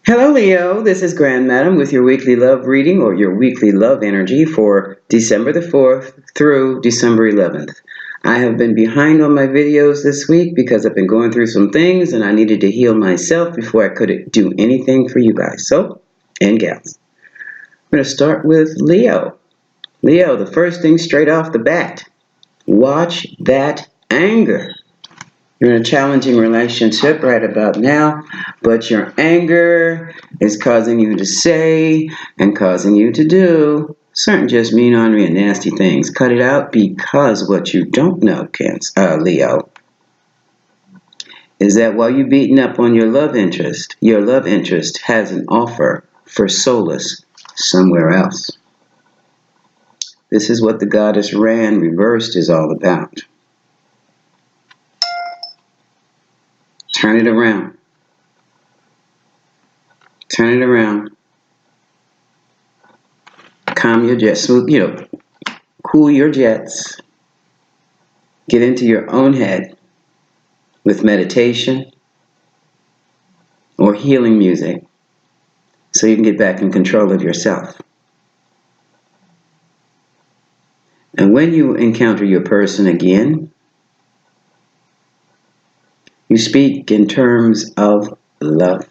Hello, Leo. This is Grand Madam with your weekly love reading or your weekly love energy for December the 4th through December 11th. I have been behind on my videos this week because I've been going through some things and I needed to heal myself before I could do anything for you guys. And gals. I'm going to start with Leo. Leo, the first thing straight off the bat, watch that anger. You're in a challenging relationship right about now, but your anger is causing you to say and causing you to do certain just mean, ornery, and nasty things. Cut it out, because what you don't know, Leo, is that while you're beating up on your love interest has an offer for solace somewhere else. This is what the goddess Ran reversed is all about. Turn it around. Turn it around. Calm your jets. Cool your jets. Get into your own head with meditation or healing music so you can get back in control of yourself. And when you encounter your person again, you speak in terms of love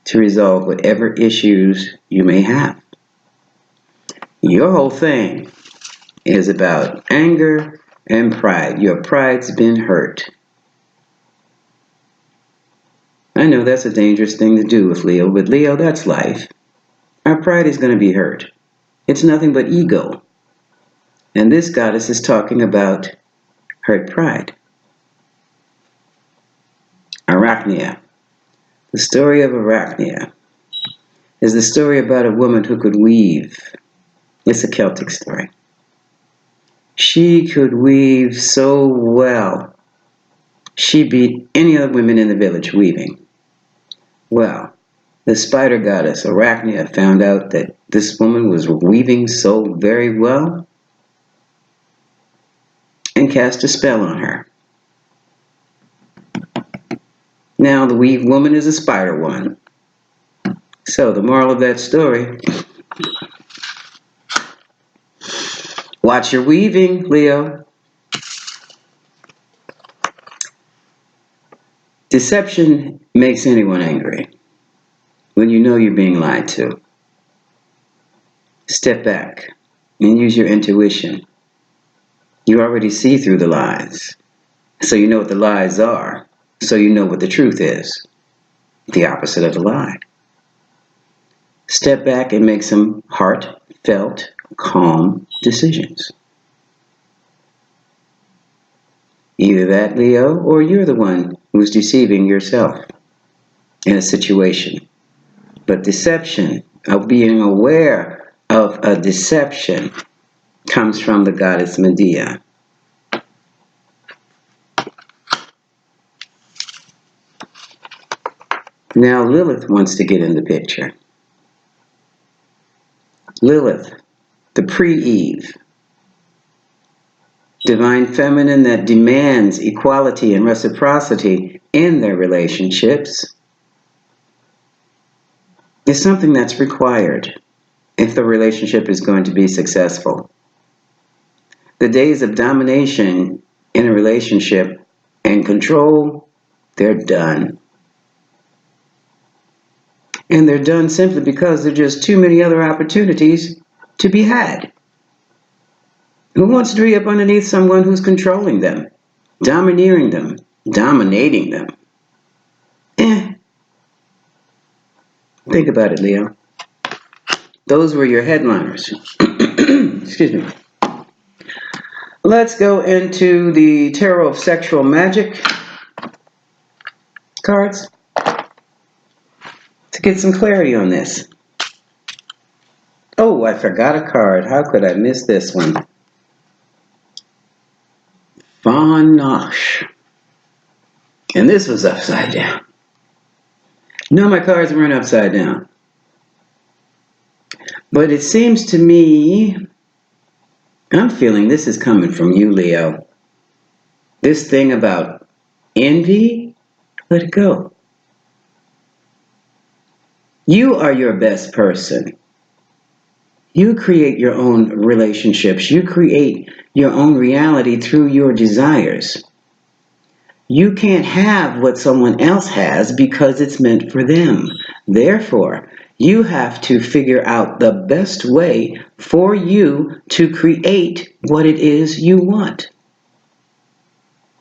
to resolve whatever issues you may have. Your whole thing is about anger and pride. Your pride's been hurt. I know that's a dangerous thing to do with Leo, but Leo, that's life. Our pride is going to be hurt. It's nothing but ego. And this goddess is talking about hurt pride. Arachnia. The story of Arachnia is the story about a woman who could weave. It's a Celtic story. She could weave so well. She beat any other women in the village weaving. Well, the spider goddess Arachnia found out that this woman was weaving so very well and cast a spell on her. Now the weave woman is a spider woman. So the moral of that story, watch your weaving, Leo. Deception makes anyone angry when you know you're being lied to. Step back and use your intuition. You already see through the lies, so you know what the lies are, so you know what the truth is, the opposite of the lie. Step back and make some heartfelt, calm decisions. Either that, Leo, or you're the one who's deceiving yourself in a situation. But deception, of being aware of a deception, comes from the goddess Medea. Now Lilith wants to get in the picture. Lilith, the pre-Eve, divine feminine that demands equality and reciprocity in their relationships, is something that's required if the relationship is going to be successful. The days of domination in a relationship and control, they're done. And they're done simply because there are just too many other opportunities to be had. Who wants to be up underneath someone who's controlling them, domineering them, dominating them? Think about it, Leo. Those were your headliners. Excuse me. Let's go into the Tarot of Sexual Magic cards to get some clarity on this. Oh, I forgot a card. How could I miss this one? Fanache. And this was upside down. No, my cards weren't upside down. But it seems to me, I'm feeling this is coming from you, Leo. This thing about envy, let it go. You are your best person. You create your own relationships. You create your own reality through your desires. You can't have what someone else has because it's meant for them. Therefore, you have to figure out the best way for you to create what it is you want.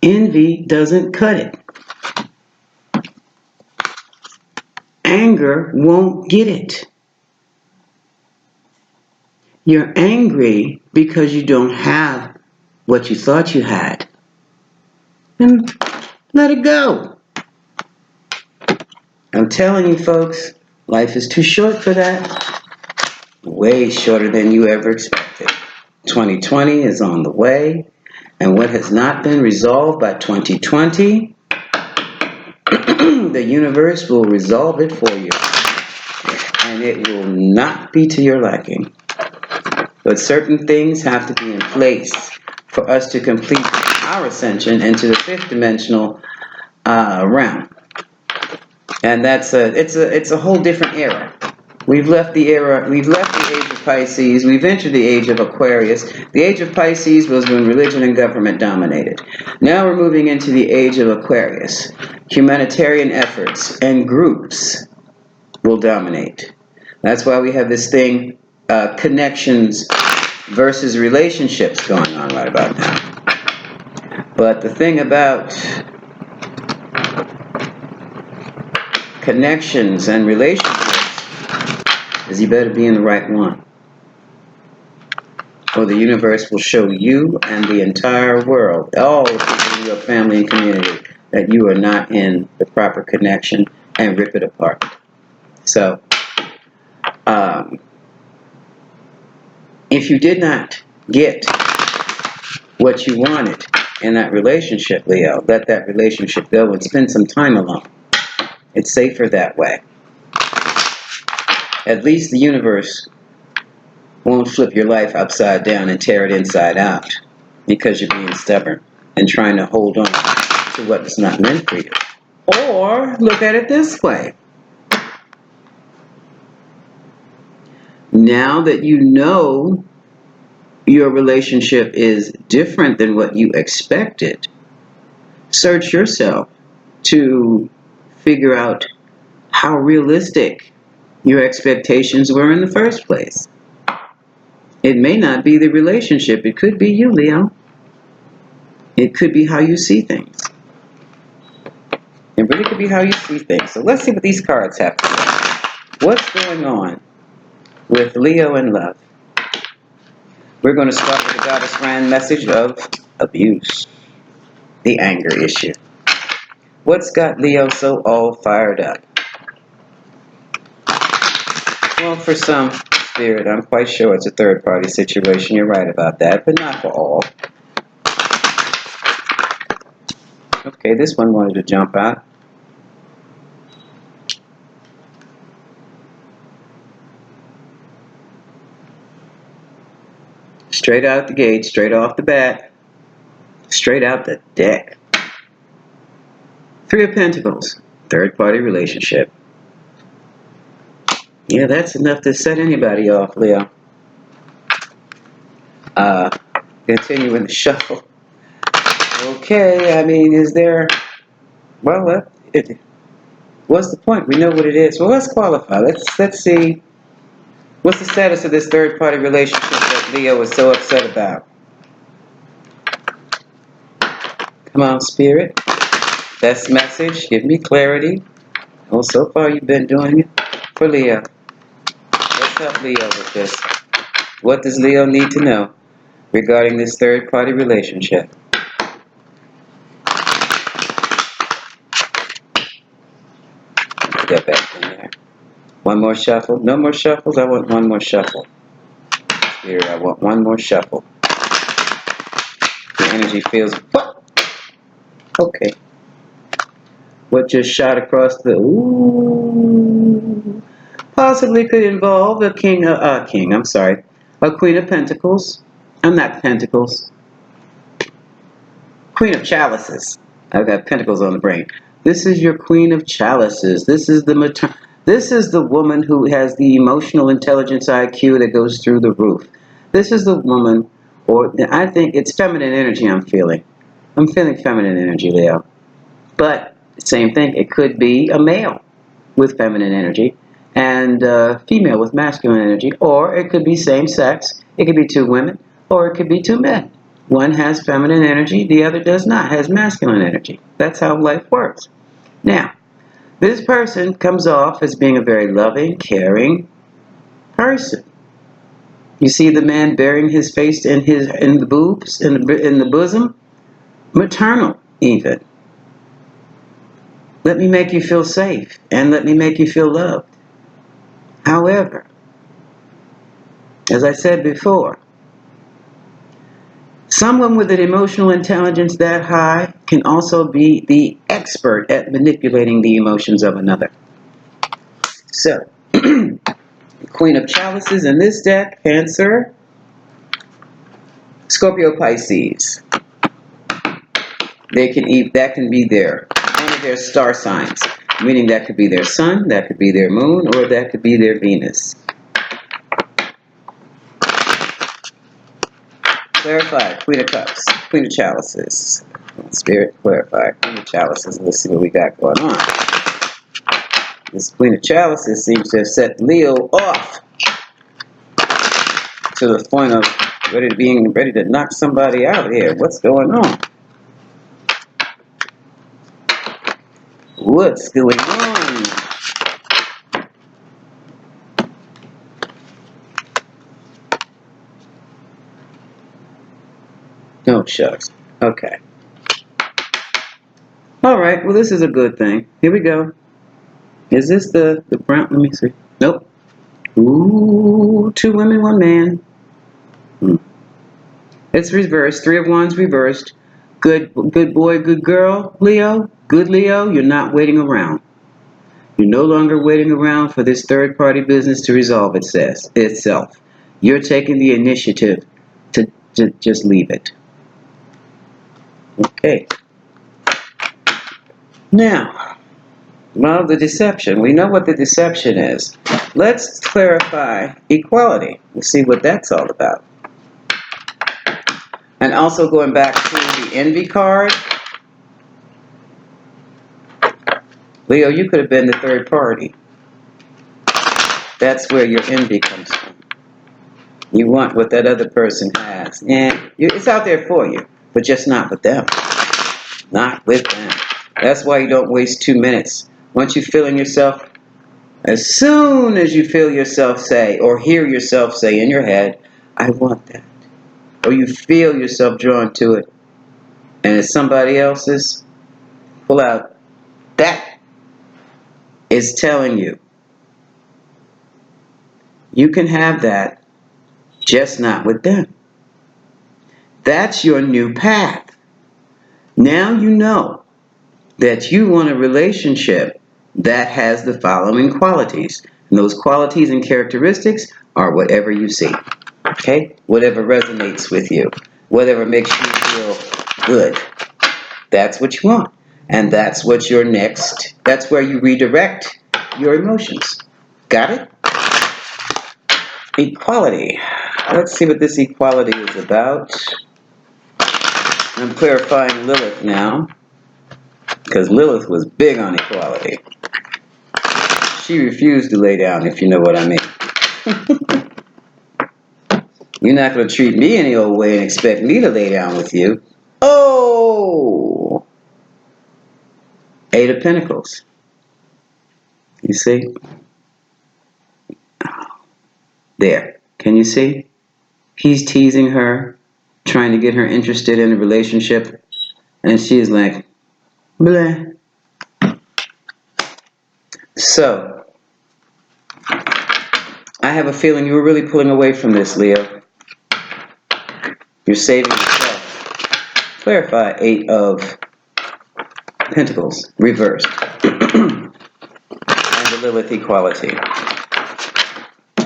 Envy doesn't cut it. Anger won't get it. You're angry because you don't have what you thought you had. And let it go. I'm telling you, folks, life is too short for that. Way shorter than you ever expected. 2020 is on the way, and what has not been resolved by 2020, the universe will resolve it for you. And it will not be to your liking. But certain things have to be in place for us to complete our ascension into the fifth dimensional realm. And it's a whole different era. We've left the age of Pisces, we've entered the age of Aquarius. The age of Pisces was when religion and government dominated. Now we're moving into the age of Aquarius. Humanitarian efforts and groups will dominate. That's why we have this thing, connections versus relationships going on right about now. But the thing about connections and relationships is you better be in the right one, or the universe will show you and the entire world, all the people in your family and community, that you are not in the proper connection and rip it apart. So, if you did not get what you wanted in that relationship, Leo, let that relationship go and spend some time alone. It's safer that way. At least the universe won't flip your life upside down and tear it inside out because you're being stubborn and trying to hold on to what is not meant for you. Or look at it this way. Now that you know your relationship is different than what you expected, search yourself to figure out how realistic your expectations were in the first place. It may not be the relationship. It could be you, Leo. It could be how you see things. It really could be how you see things. So let's see what these cards have to say. What's going on with Leo and love? We're going to start with the Goddess Grand message of abuse. The anger issue. What's got Leo so all fired up? Well, for some, Spirit, I'm quite sure it's a third-party situation. You're right about that, but not for all. Okay, this one wanted to jump out. Straight out the gate, straight off the bat, straight out the deck. Three of Pentacles, third-party relationship. Yeah, that's enough to set anybody off, Leo. Continuing the shuffle. Okay, I mean, is there... Well, what's the point? We know what it is. Well, let's qualify. Let's see. What's the status of this third-party relationship that Leo is so upset about? Come on, Spirit. Best message. Give me clarity. Oh, so far you've been doing it for Leo. Let's help Leo with this. What does Leo need to know regarding this third-party relationship? Get back in there. One more shuffle. No more shuffles. I want one more shuffle. Spirit, I want one more shuffle. The energy feels... What? Okay. What just shot across the... Ooh. Possibly could involve a a Queen of Pentacles. I'm not Pentacles. Queen of Chalices. I've got Pentacles on the brain. This is your Queen of Chalices. This is the This is the woman who has the emotional intelligence IQ that goes through the roof. This is the woman, or I think it's feminine energy I'm feeling. I'm feeling feminine energy, Leo. But same thing, it could be a male with feminine energy and female with masculine energy, or it could be same sex. It could be two women, or it could be two men. One has feminine energy, the other does not, has masculine energy. That's how life works. Now, this person comes off as being a very loving, caring person. You see the man burying his face in the boobs, in the bosom, maternal even. Let me make you feel safe, and let me make you feel loved. However, as I said before, someone with an emotional intelligence that high can also be the expert at manipulating the emotions of another. So, Queen of Chalices in this deck, Cancer, Scorpio, Pisces. That can be one of their star signs, meaning that could be their sun, that could be their moon, or that could be their Venus. Clarify, Queen of Cups, Queen of Chalices. Spirit, clarify, Queen of Chalices. Let's see what we got going on. This Queen of Chalices seems to have set Leo off to the point of being ready to knock somebody out here. What's going on? What's going on? Oh, shucks. Okay. All right. Well, this is a good thing. Here we go. Is this the brown? Let me see. Nope. Ooh, two women, one man. It's reversed. Three of Wands reversed. Good boy, good girl, Leo. Good Leo, you're not waiting around. You're no longer waiting around for this third-party business to resolve itself. You're taking the initiative to just leave it. Okay. Now, well, the deception. We know what the deception is. Let's clarify equality. We'll see what that's all about. And also going back to the envy card. Leo, you could have been the third party. That's where your envy comes from. You want what that other person has. And it's out there for you, but just not with them. Not with them. That's why you don't waste 2 minutes. Once you feel in yourself, as soon as you feel yourself say, or hear yourself say in your head, I want that. Or you feel yourself drawn to it, and it's somebody else's, pull out. That is telling you, you can have that, just not with them. That's your new path. Now you know that you want a relationship that has the following qualities. And those qualities and characteristics are whatever you see. Okay? Whatever resonates with you. Whatever makes you feel good. That's what you want. And that's what your that's where you redirect your emotions. Got it? Equality. Let's see what this equality is about. I'm clarifying Lilith now, because Lilith was big on equality. She refused to lay down, if you know what I mean. You're not going to treat me any old way and expect me to lay down with you. Oh! Eight of Pentacles. You see? There. Can you see? He's teasing her, trying to get her interested in a relationship, and she's like, bleh. So, I have a feeling you were really pulling away from this, Leo. You're saving yourself. Clarify Eight of Pentacles, reversed. And the Lilith equality.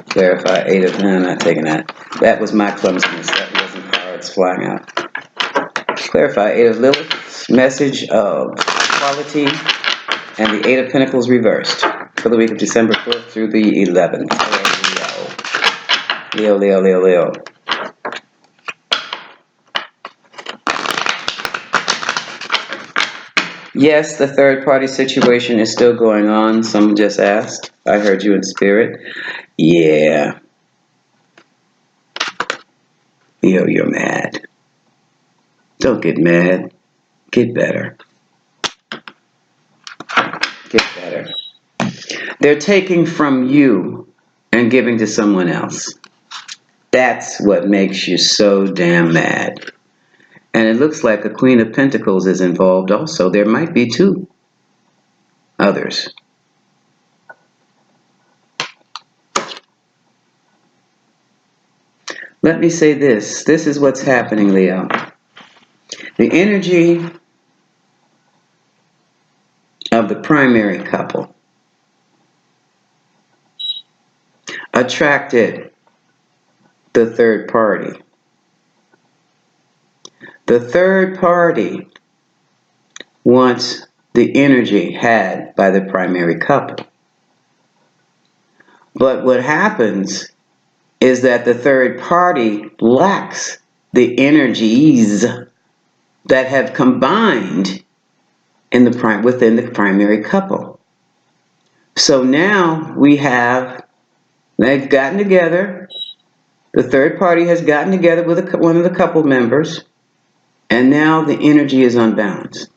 Clarify Eight of, no, I'm not taking that. That was my clumsiness. That wasn't cards flying out. Clarify Eight of Lilith, message of equality, and the Eight of Pentacles reversed. for the week of December 4th through the 11th. Leo, Leo, Leo, Leo. Yes, the third party situation is still going on. Someone just asked. I heard you in spirit. Yeah. Leo, you're mad. Don't get mad. Get better. Get better. They're taking from you and giving to someone else. That's what makes you so damn mad. And it looks like a Queen of Pentacles is involved also. There might be two others. Let me say this. This is what's happening, Leo. The energy of the primary couple attracted the third party. The third party wants the energy had by the primary couple. But what happens is that the third party lacks the energies that have combined in within the primary couple. So now they've gotten together, the third party has gotten together with one of the couple members, and now the energy is unbalanced.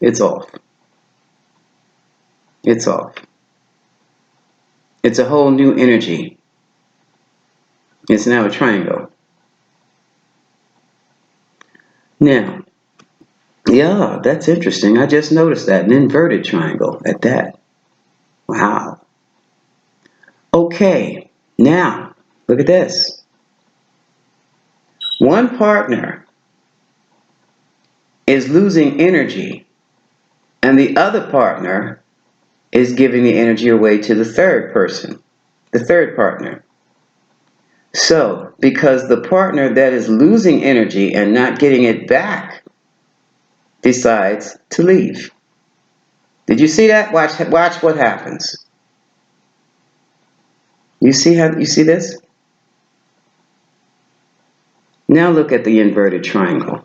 It's off. It's off. It's a whole new energy. It's now a triangle. Now, yeah, that's interesting. I just noticed that. An inverted triangle at that. Wow. Okay, now, look at this. One partner is losing energy, and the other partner is giving the energy away to the third person, the third partner. So, because the partner that is losing energy and not getting it back decides to leave. Did you see that? Watch what happens. You see this? Now look at the inverted triangle.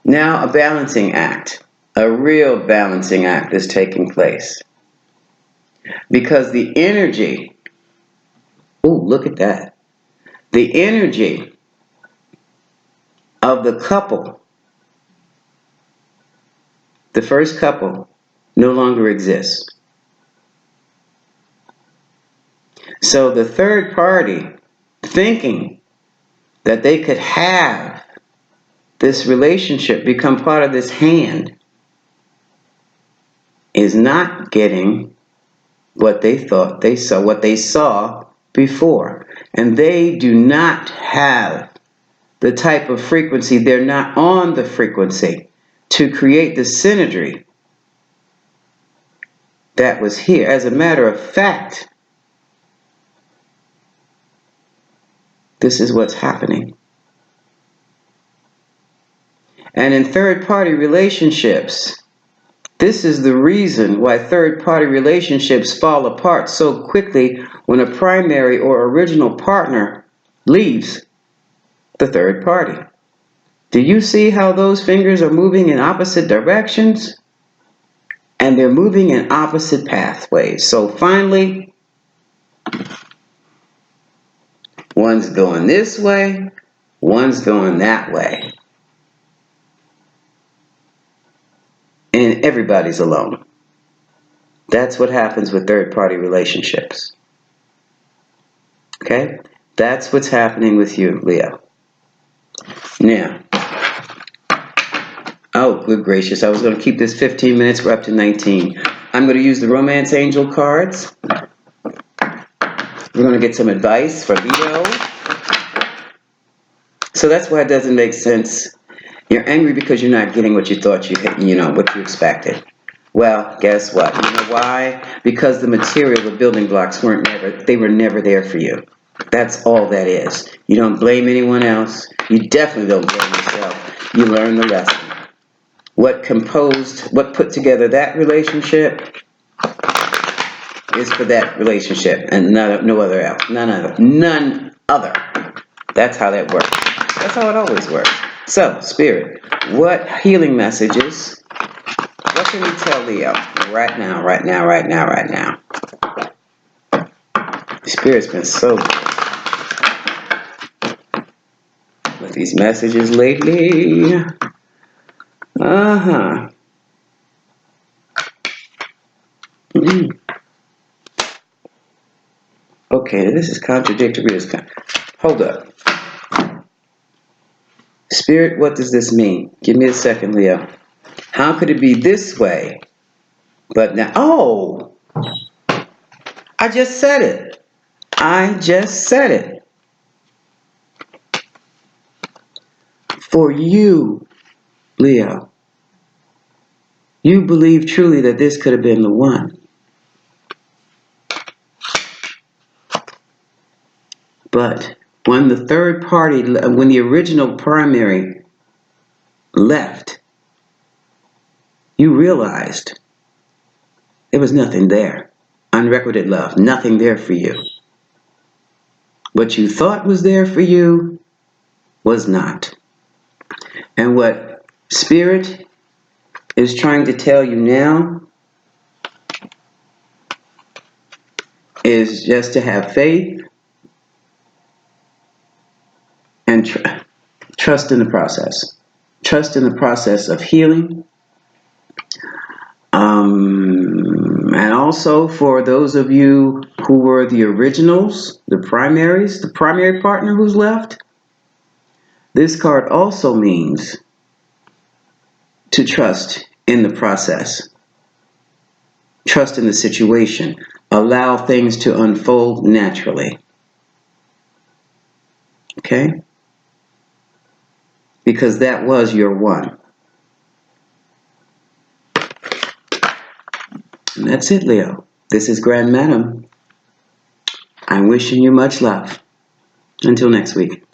Now a balancing act, a real balancing act is taking place. Because the energy, look at that. The energy of the couple, the first couple, no longer exists. So the third party, thinking that they could have this relationship become part of this hand, is not getting what they thought they saw, what they saw before. And they do not have the type of frequency, they're not on the frequency to create the synergy that was here. As a matter of fact, this is what's happening. And in third-party relationships, this is the reason why third-party relationships fall apart so quickly when a primary or original partner leaves the third party. Do you see how those fingers are moving in opposite directions? And they're moving in opposite pathways. So finally, one's going this way, one's going that way. And everybody's alone. That's what happens with third-party relationships. Okay? That's what's happening with you, Leo. Now, oh, good gracious, I was going to keep this 15 minutes. We're up to 19. I'm going to use the Romance Angel cards. We're going to get some advice for Leo. So that's why it doesn't make sense. You're angry because you're not getting what you thought what you expected. Well, guess what? You know why? Because the material, the building blocks were never there for you. That's all that is. You don't blame anyone else. You definitely don't blame yourself. You learn the lesson. What put together that relationship is for that relationship and no other else. None other. That's how that works. That's how it always works. So, Spirit, what healing messages, what can you tell Leo right now? Spirit's been so good with these messages lately. Uh-huh. Okay, this is contradictory. Hold up. Spirit, what does this mean? Give me a second, Leo. How could it be this way? But now, oh, I just said it. For you, Leo, you believe truly that this could have been the one. But when the third party, when the original primary left, you realized there was nothing there. Unrequited love, nothing there for you. What you thought was there for you was not. And what Spirit is trying to tell you now is just to have faith and trust in the process. Trust in the process of healing. And also for those of you who were the originals, the primary partner who's left, this card also means to trust in the process. Trust in the situation. Allow things to unfold naturally. Okay? Because that was your one. And that's it, Leo. This is Grand Madam. I'm wishing you much love. Until next week.